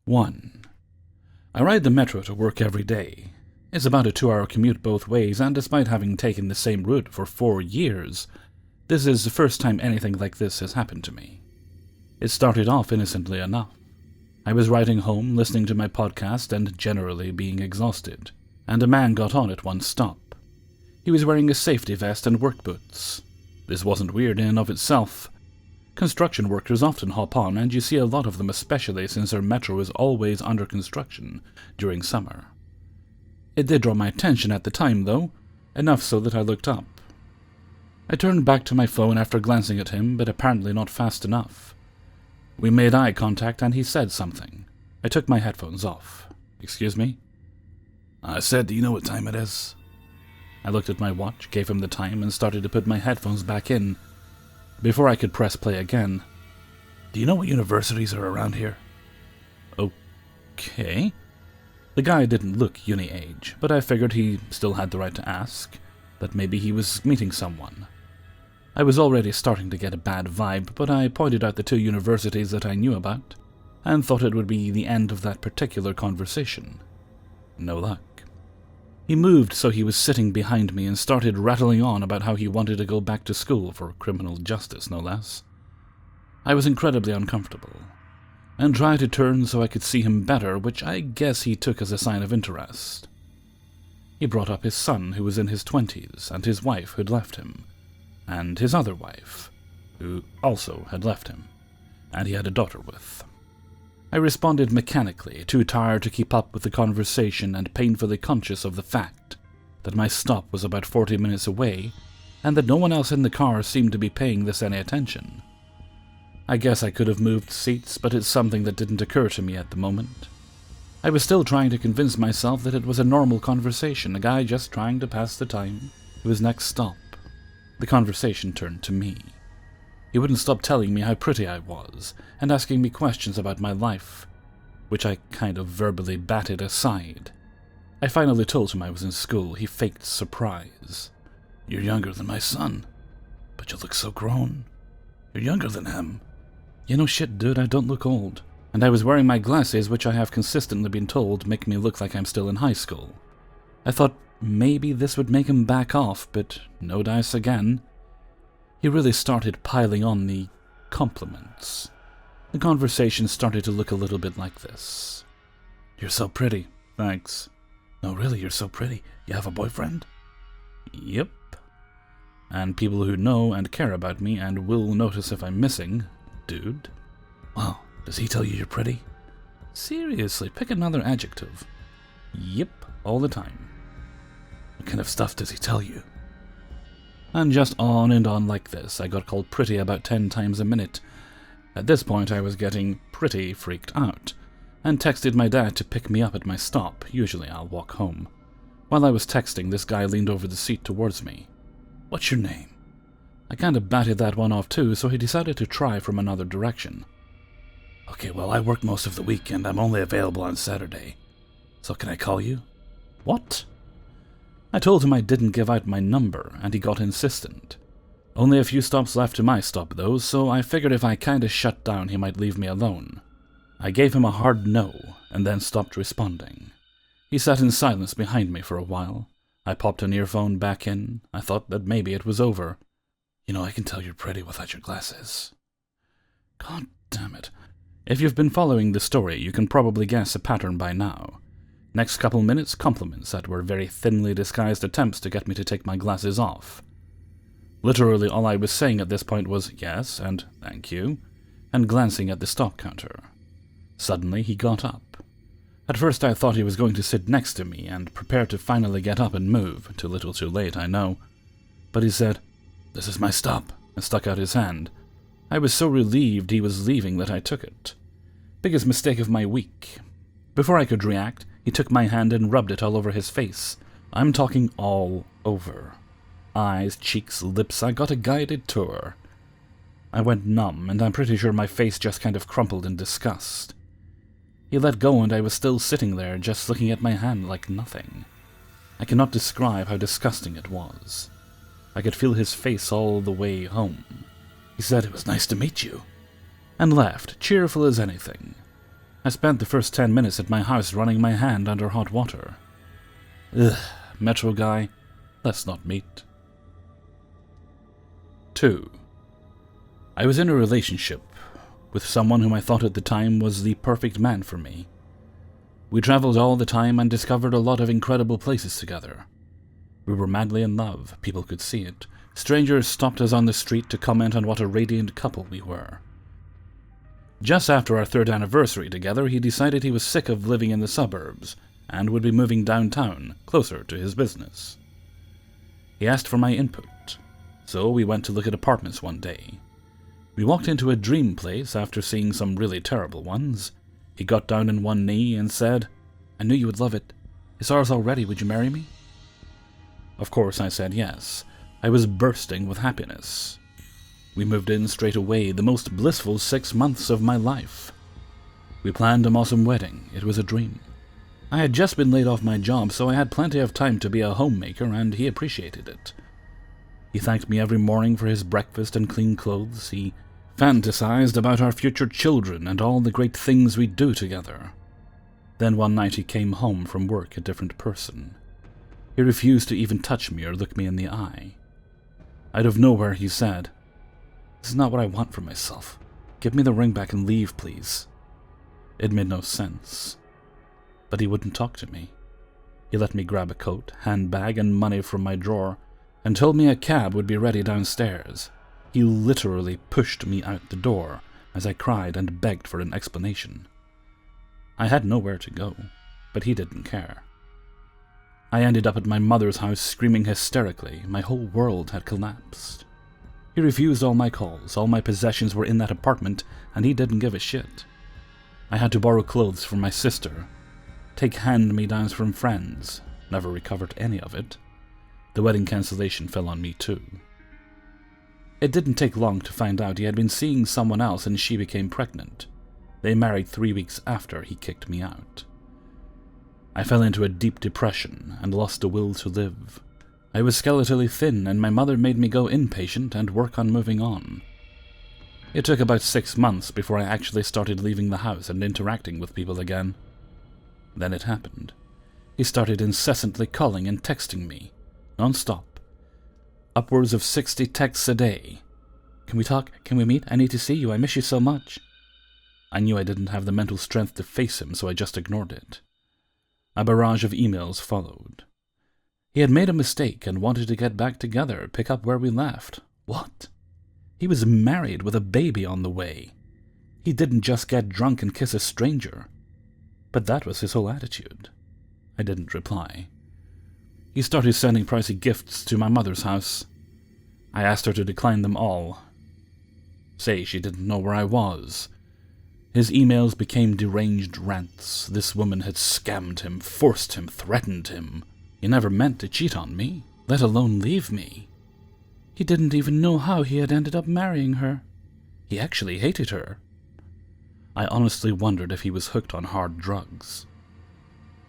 1. I ride the metro to work every day. It's about a 2-hour commute both ways, and despite having taken the same route for 4 years, this is the first time anything like this has happened to me. It started off innocently enough. I was riding home, listening to my podcast and generally being exhausted, and a man got on at one stop. He was wearing a safety vest and work boots. This wasn't weird in and of itself. Construction workers often hop on, and you see a lot of them, especially since our metro is always under construction during summer. It did draw my attention at the time, though, enough so that I looked up. I turned back to my phone after glancing at him, but apparently not fast enough. We made eye contact and he said something. I took my headphones off. Excuse me? I said, do you know what time it is? I looked at my watch, gave him the time, and started to put my headphones back in. Before I could press play again, do you know what universities are around here? Okay. The guy didn't look uni-age, but I figured he still had the right to ask, that maybe he was meeting someone. I was already starting to get a bad vibe, but I pointed out the 2 universities that I knew about, and thought it would be the end of that particular conversation. No luck. He moved so he was sitting behind me and started rattling on about how he wanted to go back to school for criminal justice, no less. I was incredibly uncomfortable, and tried to turn so I could see him better, which I guess he took as a sign of interest. He brought up his son, who was in his 20s, and his wife, who'd left him, and his other wife, who also had left him, and he had a daughter with. I responded mechanically, too tired to keep up with the conversation and painfully conscious of the fact that my stop was about 40 minutes away and that no one else in the car seemed to be paying this any attention. I guess I could have moved seats, but it's something that didn't occur to me at the moment. I was still trying to convince myself that it was a normal conversation, a guy just trying to pass the time to his next stop. The conversation turned to me. He wouldn't stop telling me how pretty I was, and asking me questions about my life, which I kind of verbally batted aside. I finally told him I was in school. He faked surprise. You're younger than my son, but you look so grown. You're younger than him. You know shit, dude, I don't look old. And I was wearing my glasses, which I have consistently been told make me look like I'm still in high school. I thought maybe this would make him back off, but no dice again. He really started piling on the compliments. The conversation started to look a little bit like this. You're so pretty. Thanks. No, really, you're so pretty. You have a boyfriend? Yep. And people who know and care about me and will notice if I'm missing, dude. Wow, does he tell you you're pretty? Seriously, pick another adjective. Yep, all the time. What kind of stuff does he tell you? And just on and on like this. I got called pretty about 10 times a minute. At this point, I was getting pretty freaked out, and texted my dad to pick me up at my stop. Usually I'll walk home. While I was texting, this guy leaned over the seat towards me. What's your name? I kinda batted that one off too, so he decided to try from another direction. Okay, well, I work most of the week, and I'm only available on Saturday. So can I call you? What? I told him I didn't give out my number, and he got insistent. Only a few stops left to my stop, though, so I figured if I kinda shut down, he might leave me alone. I gave him a hard no, and then stopped responding. He sat in silence behind me for a while. I popped an earphone back in. I thought that maybe it was over. You know, I can tell you're pretty without your glasses. God damn it. If you've been following the story, you can probably guess a pattern by now. Next couple minutes, compliments that were very thinly disguised attempts to get me to take my glasses off. Literally all I was saying at this point was yes and thank you, and glancing at the stop counter. Suddenly he got up. At first I thought he was going to sit next to me and prepare to finally get up and move. Too little too late, I know. But he said, "This is my stop," and stuck out his hand. I was so relieved he was leaving that I took it. Biggest mistake of my week. Before I could react, he took my hand and rubbed it all over his face. I'm talking all over. Eyes, cheeks, lips, I got a guided tour. I went numb, and I'm pretty sure my face just kind of crumpled in disgust. He let go, and I was still sitting there, just looking at my hand like nothing. I cannot describe how disgusting it was. I could feel his face all the way home. He said, "It was nice to meet you," and left, cheerful as anything. I spent the first 10 minutes at my house running my hand under hot water. Ugh, metro guy, let's not meet. 2. I was in a relationship with someone whom I thought at the time was the perfect man for me. We traveled all the time and discovered a lot of incredible places together. We were madly in love, people could see it. Strangers stopped us on the street to comment on what a radiant couple we were. Just after our 3rd anniversary together, he decided he was sick of living in the suburbs and would be moving downtown, closer to his business. He asked for my input, so we went to look at apartments one day. We walked into a dream place after seeing some really terrible ones. He got down on one knee and said, "I knew you would love it. It's ours already, would you marry me?" Of course I said yes. I was bursting with happiness. We moved in straight away, the most blissful 6 months of my life. We planned a awesome wedding. It was a dream. I had just been laid off my job, so I had plenty of time to be a homemaker, and he appreciated it. He thanked me every morning for his breakfast and clean clothes. He fantasized about our future children and all the great things we'd do together. Then one night he came home from work a different person. He refused to even touch me or look me in the eye. Out of nowhere he said, "This is not what I want for myself. Give me the ring back and leave, please." It made no sense. But he wouldn't talk to me. He let me grab a coat, handbag, and money from my drawer, and told me a cab would be ready downstairs. He literally pushed me out the door as I cried and begged for an explanation. I had nowhere to go, but he didn't care. I ended up at my mother's house screaming hysterically. My whole world had collapsed. He refused all my calls. All my possessions were in that apartment, and he didn't give a shit. I had to borrow clothes from my sister, take hand-me-downs from friends. Never recovered any of it. The wedding cancellation fell on me too. It didn't take long to find out he had been seeing someone else and she became pregnant. They married 3 weeks after he kicked me out. I fell into a deep depression and lost the will to live. I was skeletally thin, and my mother made me go inpatient and work on moving on. It took about 6 months before I actually started leaving the house and interacting with people again. Then it happened. He started incessantly calling and texting me, non-stop. Upwards of 60 texts a day. "Can we talk? Can we meet? I need to see you. I miss you so much." I knew I didn't have the mental strength to face him, so I just ignored it. A barrage of emails followed. He had made a mistake and wanted to get back together, pick up where we left. What? He was married with a baby on the way. He didn't just get drunk and kiss a stranger. But that was his whole attitude. I didn't reply. He started sending pricey gifts to my mother's house. I asked her to decline them all. Say she didn't know where I was. His emails became deranged rants. This woman had scammed him, forced him, threatened him. He never meant to cheat on me, let alone leave me. He didn't even know how he had ended up marrying her. He actually hated her. I honestly wondered if he was hooked on hard drugs.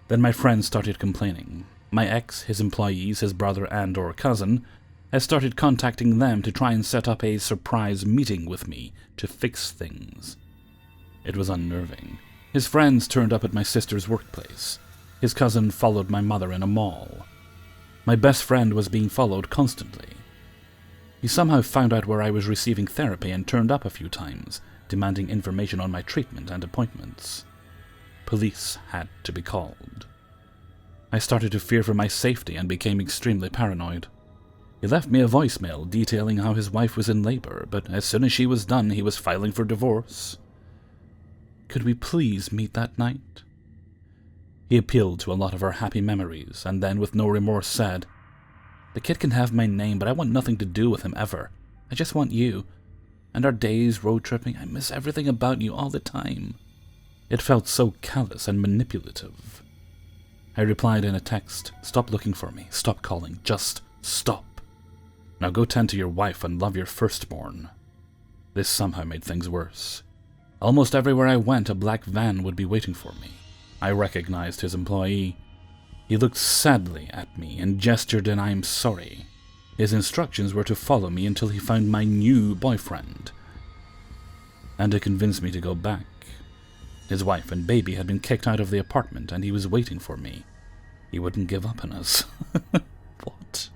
Then my friends started complaining. My ex, his employees, his brother and/or cousin, had started contacting them to try and set up a surprise meeting with me to fix things. It was unnerving. His friends turned up at my sister's workplace. His cousin followed my mother in a mall. My best friend was being followed constantly. He somehow found out where I was receiving therapy and turned up a few times, demanding information on my treatment and appointments. Police had to be called. I started to fear for my safety and became extremely paranoid. He left me a voicemail detailing how his wife was in labor, but as soon as she was done, he was filing for divorce. Could we please meet that night? He appealed to a lot of our happy memories, and then with no remorse said, "The kid can have my name, but I want nothing to do with him ever. I just want you. And our days road tripping, I miss everything about you all the time." It felt so callous and manipulative. I replied in a text, "Stop looking for me, stop calling, just stop. Now go tend to your wife and love your firstborn." This somehow made things worse. Almost everywhere I went, a black van would be waiting for me. I recognized his employee. He looked sadly at me and gestured an "I'm sorry." His instructions were to follow me until he found my new boyfriend, and to convince me to go back. His wife and baby had been kicked out of the apartment, and he was waiting for me. He wouldn't give up on us. What?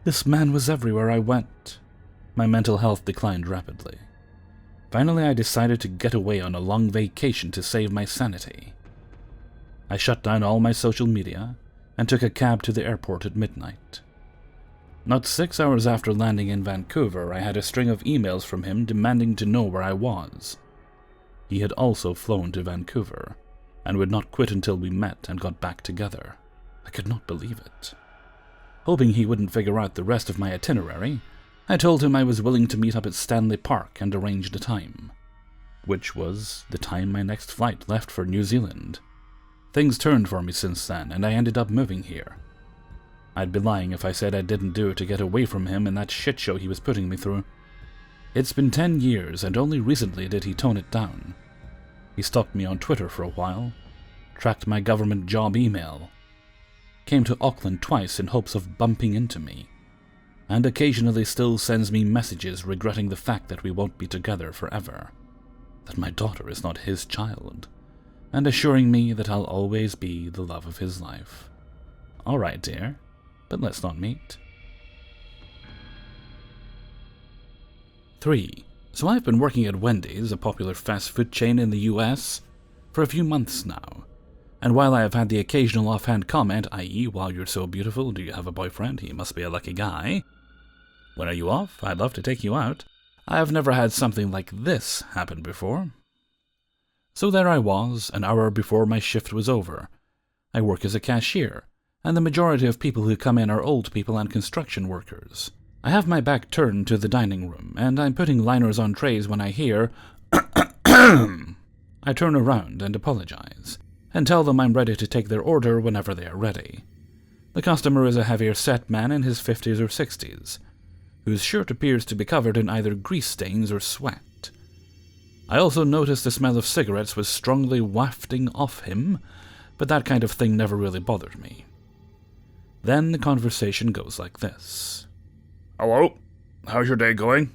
This man was everywhere I went. My mental health declined rapidly. Finally, I decided to get away on a long vacation to save my sanity. I shut down all my social media and took a cab to the airport at midnight. Not 6 hours after landing in Vancouver, I had a string of emails from him demanding to know where I was. He had also flown to Vancouver and would not quit until we met and got back together. I could not believe it. Hoping he wouldn't figure out the rest of my itinerary, I told him I was willing to meet up at Stanley Park and arranged a time, which was the time my next flight left for New Zealand. Things turned for me since then, and I ended up moving here. I'd be lying if I said I didn't do it to get away from him and that shit show he was putting me through. It's been 10 years, and only recently did he tone it down. He stalked me on Twitter for a while, tracked my government job email, came to Auckland twice in hopes of bumping into me, and occasionally still sends me messages regretting the fact that we won't be together forever, that my daughter is not his child, and assuring me that I'll always be the love of his life. All right, dear, but let's not meet. 3. So I've been working at Wendy's, a popular fast food chain in the US, for a few months now. And while I have had the occasional offhand comment, i.e., "Wow, you're so beautiful, do you have a boyfriend? He must be a lucky guy. When are you off? I'd love to take you out," I have never had something like this happen before. So there I was, an hour before my shift was over. I work as a cashier, and the majority of people who come in are old people and construction workers. I have my back turned to the dining room, and I'm putting liners on trays when I hear I turn around and apologize, and tell them I'm ready to take their order whenever they are ready. The customer is a heavier-set man in his 50s or 60s, whose shirt appears to be covered in either grease stains or sweat. I also noticed the smell of cigarettes was strongly wafting off him, but that kind of thing never really bothered me. Then the conversation goes like this. "Hello, how's your day going?"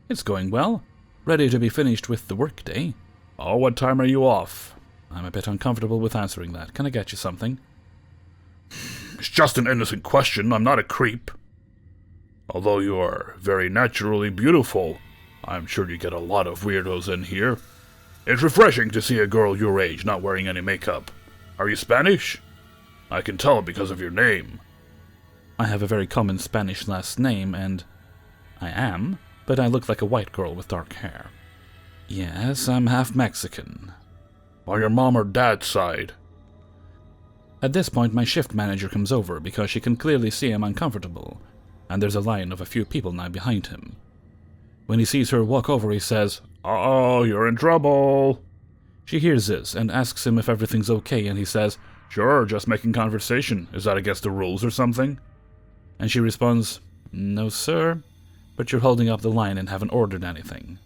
"It's going well. Ready to be finished with the workday." "Oh, what time are you off?" I'm a bit uncomfortable with answering that. Can I get you something? "It's just an innocent question. I'm not a creep. Although you are very naturally beautiful, I'm sure you get a lot of weirdos in here. It's refreshing to see a girl your age not wearing any makeup. Are you Spanish? I can tell because of your name." I have a very common Spanish last name, and I am, but I look like a white girl with dark hair. "Yes, I'm half Mexican." "On your mom or dad's side?" At this point, my shift manager comes over because she can clearly see I'm uncomfortable, and there's a line of a few people now behind him. When he sees her walk over, he says, "Uh-oh, you're in trouble." She hears this and asks him if everything's okay, and he says, "Sure, just making conversation. Is that against the rules or something?" And she responds, "No, sir, but you're holding up the line and haven't ordered anything."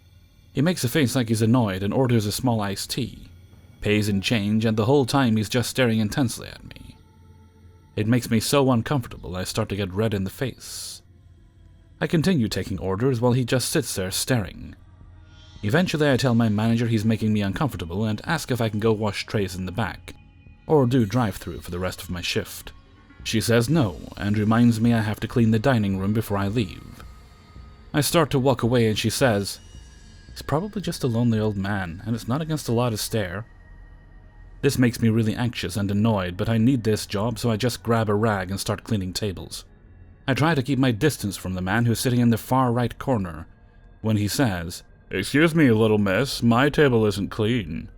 He makes a face like he's annoyed and orders a small iced tea, pays in change, and the whole time he's just staring intensely at me. It makes me so uncomfortable I start to get red in the face. I continue taking orders while he just sits there staring. Eventually I tell my manager he's making me uncomfortable and ask if I can go wash trays in the back, or do drive-through for the rest of my shift. She says no, and reminds me I have to clean the dining room before I leave. I start to walk away and she says, "He's probably just a lonely old man, and it's not against the law to stare." This makes me really anxious and annoyed, but I need this job, so I just grab a rag and start cleaning tables. I try to keep my distance from the man who's sitting in the far right corner, when he says, "Excuse me, little miss, my table isn't clean."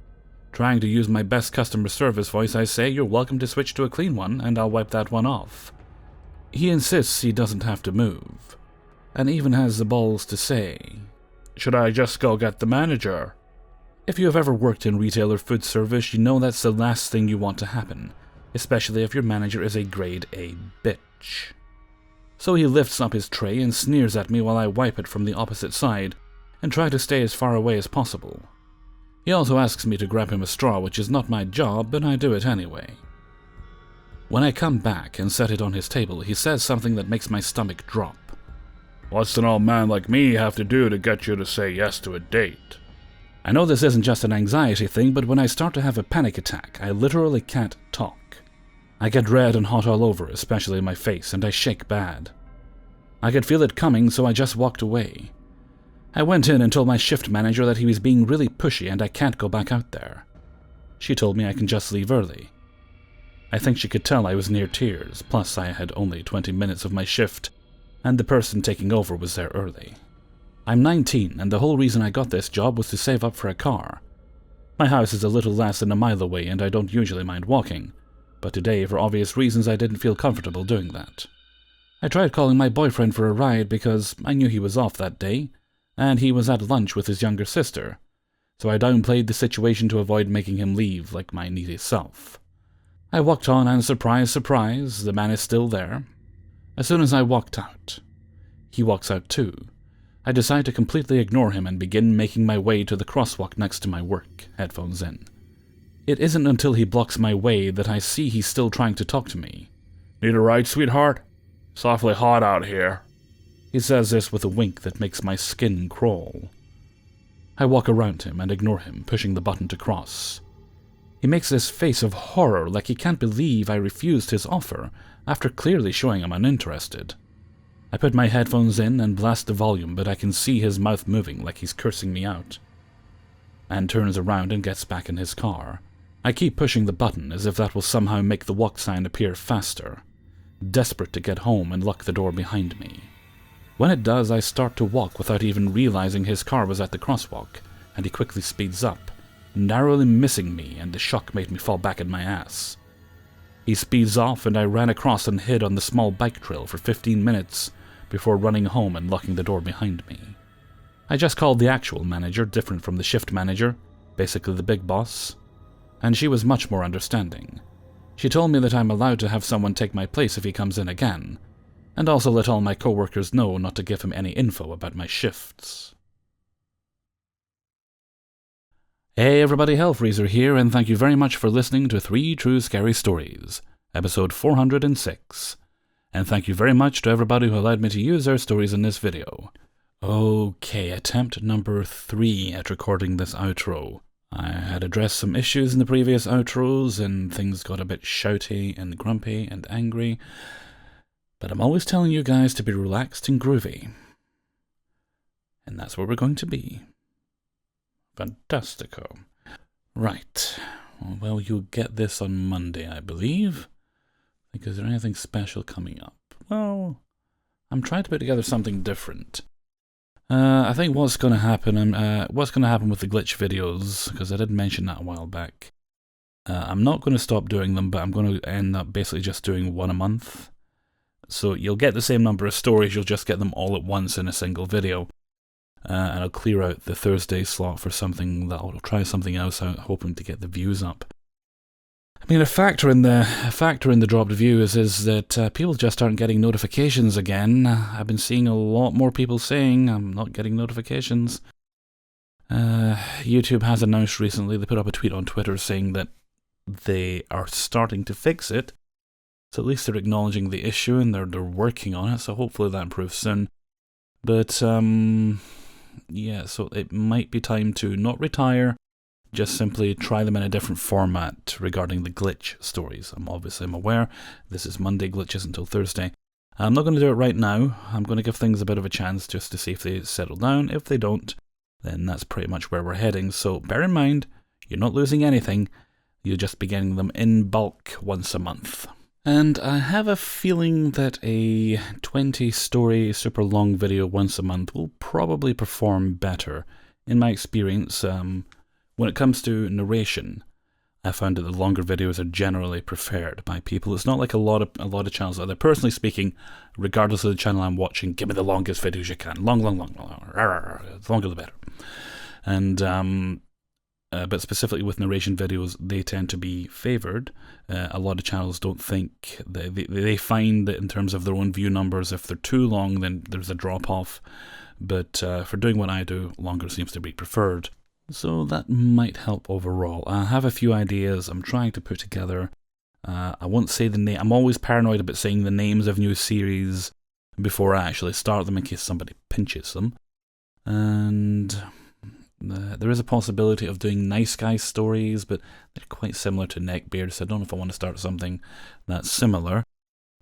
Trying to use my best customer service voice, I say, "You're welcome to switch to a clean one, and I'll wipe that one off." He insists he doesn't have to move, and even has the balls to say, "Should I just go get the manager?" If you have ever worked in retail or food service, you know that's the last thing you want to happen, especially if your manager is a grade A bitch. So he lifts up his tray and sneers at me while I wipe it from the opposite side and try to stay as far away as possible. He also asks me to grab him a straw, which is not my job, but I do it anyway. When I come back and set it on his table, he says something that makes my stomach drop. "What's an old man like me have to do to get you to say yes to a date?" I know this isn't just an anxiety thing, but when I start to have a panic attack, I literally can't talk. I get red and hot all over, especially my face, and I shake bad. I could feel it coming, so I just walked away. I went in and told my shift manager that he was being really pushy and I can't go back out there. She told me I can just leave early. I think she could tell I was near tears, plus I had only 20 minutes of my shift, and the person taking over was there early. I'm 19, and the whole reason I got this job was to save up for a car. My house is a little less than a mile away and I don't usually mind walking, but today, for obvious reasons, I didn't feel comfortable doing that. I tried calling my boyfriend for a ride because I knew he was off that day, and he was at lunch with his younger sister, so I downplayed the situation to avoid making him leave like my needy self. I walked on and surprise, surprise, the man is still there. As soon as I walked out, he walks out too. I decide to completely ignore him and begin making my way to the crosswalk next to my work, headphones in. It isn't until he blocks my way that I see he's still trying to talk to me. "Need a ride, sweetheart? It's awfully hot out here." He says this with a wink that makes my skin crawl. I walk around him and ignore him, pushing the button to cross. He makes this face of horror like he can't believe I refused his offer after clearly showing I'm uninterested. I put my headphones in and blast the volume, but I can see his mouth moving like he's cursing me out. And turns around and gets back in his car. I keep pushing the button as if that will somehow make the walk sign appear faster, desperate to get home and lock the door behind me. When it does, I start to walk without even realizing his car was at the crosswalk, and he quickly speeds up, narrowly missing me, and the shock made me fall back in my ass. He speeds off and I ran across and hid on the small bike trail for 15 minutes before running home and locking the door behind me. I just called the actual manager, different from the shift manager, basically the big boss, and she was much more understanding. She told me that I'm allowed to have someone take my place if he comes in again, and also let all my coworkers know not to give him any info about my shifts. Hey everybody, Hellfreezer here, and thank you very much for listening to 3 True Scary Stories, episode 406. And thank you very much to everybody who allowed me to use their stories in this video. Okay, attempt number 3 at recording this outro. I had addressed some issues in the previous outros, and things got a bit shouty and grumpy and angry. But I'm always telling you guys to be relaxed and groovy. And that's where we're going to be. Fantastico. Right. Well, you'll get this on Monday, I believe. Is there anything special coming up? Well, I'm trying to put together something different. I think what's going to happen with the glitch videos, because I did mention that a while back. I'm not going to stop doing them, but I'm going to end up basically just doing one a month. So you'll get the same number of stories, you'll just get them all at once in a single video. And I'll clear out the Thursday slot for something that I'll try something else out, hoping to get the views up. I mean, a factor in the dropped views is that people just aren't getting notifications again. I've been seeing a lot more people saying I'm not getting notifications. YouTube has announced recently, they put up a tweet on Twitter saying that they are starting to fix it. So at least they're acknowledging the issue and they're working on it, so hopefully that improves soon. But, yeah, so it might be time to not retire, just simply try them in a different format regarding the glitch stories. I'm aware this is Monday, glitches until Thursday. I'm not going to do it right now. I'm going to give things a bit of a chance just to see if they settle down. If they don't, then that's pretty much where we're heading. So bear in mind, you're not losing anything. You'll just be getting them in bulk once a month. And I have a feeling that a 20-story super long video once a month will probably perform better. In my experience, when it comes to narration, I found that the longer videos are generally preferred by people. It's not like a lot of channels out there. Personally speaking, regardless of the channel I'm watching, give me the longest videos you can. Long. The longer the better. And but specifically with narration videos, they tend to be favoured. A lot of channels don't think, they find that in terms of their own view numbers, if they're too long, then there's a drop-off. But for doing what I do, longer seems to be preferred. So that might help overall. I have a few ideas I'm trying to put together. I won't say the name. I'm always paranoid about saying the names of new series before I actually start them in case somebody pinches them. And There is a possibility of doing nice guy stories, but they're quite similar to Neckbeard, so I don't know if I want to start something that's similar.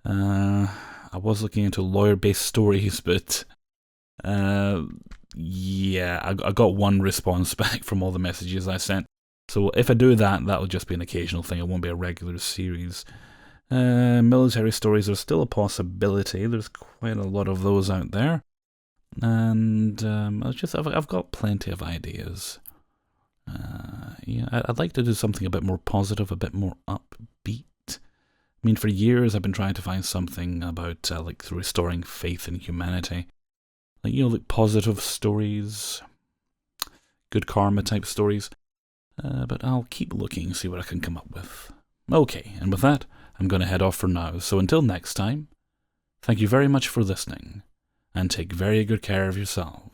I was looking into lawyer-based stories, but yeah, I got one response back from all the messages I sent. So if I do that, that'll just be an occasional thing. It won't be a regular series. Military stories are still a possibility. There's quite a lot of those out there. And I've got plenty of ideas. Yeah, I'd like to do something a bit more positive, a bit more upbeat. I mean, for years I've been trying to find something about like restoring faith in humanity, like like positive stories, good karma type stories. But I'll keep looking and see what I can come up with. Okay, and with that, I'm going to head off for now. So until next time, thank you very much for listening, and take very good care of yourselves.